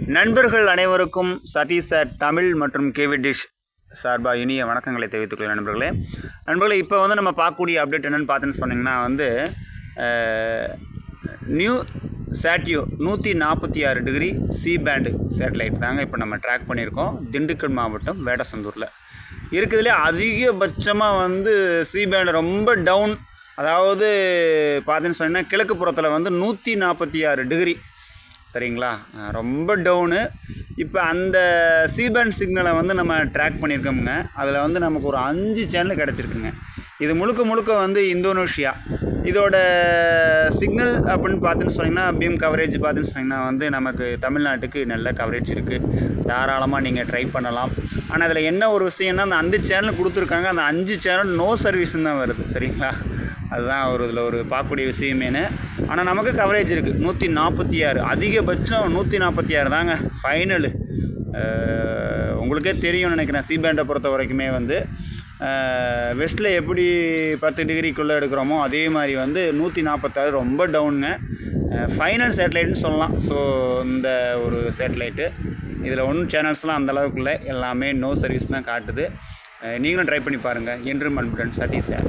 நண்பர்கள் அனைவருக்கும் சதீஷ் சார் தமிழ் மற்றும் கேவி டிஷ் சார்பாக இனிய வணக்கங்களை தெரிவித்துக் கொள்கிறேன் நண்பர்களே இப்போ வந்து நம்ம பார்க்கக்கூடிய அப்டேட் என்னென்னு பார்த்துன்னு சொன்னிங்கன்னா வந்து நியூ சாட்யூ 146 டிகிரி சி பேண்டு சேட்டலைட் தாங்க இப்போ நம்ம ட்ராக் பண்ணியிருக்கோம். திண்டுக்கல் மாவட்டம் வேடசந்தூரில் இருக்கிறதுலே அதிகபட்சமாக வந்து சி பேண்டு ரொம்ப டவுன், அதாவது பார்த்துன்னு சொன்னிங்கன்னா கிழக்கு புறத்தில் வந்து 146 டிகிரி சரிங்களா, ரொம்ப டவுனு. இப்போ அந்த சீபேண்ட் சிக்னலை வந்து நம்ம ட்ராக் பண்ணியிருக்கோமுங்க. அதில் வந்து நமக்கு ஒரு 5 சேனல் கிடச்சிருக்குங்க. இது முழுக்க வந்து இந்தோனேஷியா. இதோட சிக்னல் அப்படின்னு பார்த்துன்னு சொன்னிங்கன்னா பீம் கவரேஜ் பார்த்துன்னு சொன்னிங்கன்னா வந்து நமக்கு தமிழ்நாட்டுக்கு நல்ல கவரேஜ் இருக்குது. தாராளமாக நீங்கள் ட்ரை பண்ணலாம். ஆனால் அதில் என்ன ஒரு விஷயம்னா அந்த 5 சேனல் கொடுத்துருக்காங்க, அந்த 5 சேனல் நோ சர்வீஸ்ன்னு தான் வருது சரிங்களா. அதுதான் இதில் ஒரு பார்க்கக்கூடிய விஷயமேனு. ஆனால் நமக்கு கவரேஜ் இருக்குது 146, அதிகபட்சம் 146 தாங்க ஃபைனலு. உங்களுக்கே தெரியும்னு நினைக்கிறேன். சி பேண்டை பொறுத்த வரைக்குமே வந்து வெஸ்ட்டில் எப்படி 10 டிகிரிக்குள்ளே எடுக்கிறோமோ அதே மாதிரி வந்து 146 ரொம்ப டவுனுங்க. ஃபைனல் சேட்டலைட்னு சொல்லலாம். ஸோ இந்த ஒரு சேட்டலைட்டு இதில் ஒன்றும் சேனல்ஸ்லாம் அந்தளவுக்குள்ள எல்லாமே நோ சர்வீஸ் தான் காட்டுது. நீங்களும் ட்ரை பண்ணி பாருங்கள். என்றும் அன்புடன் சதீஷ் சார்.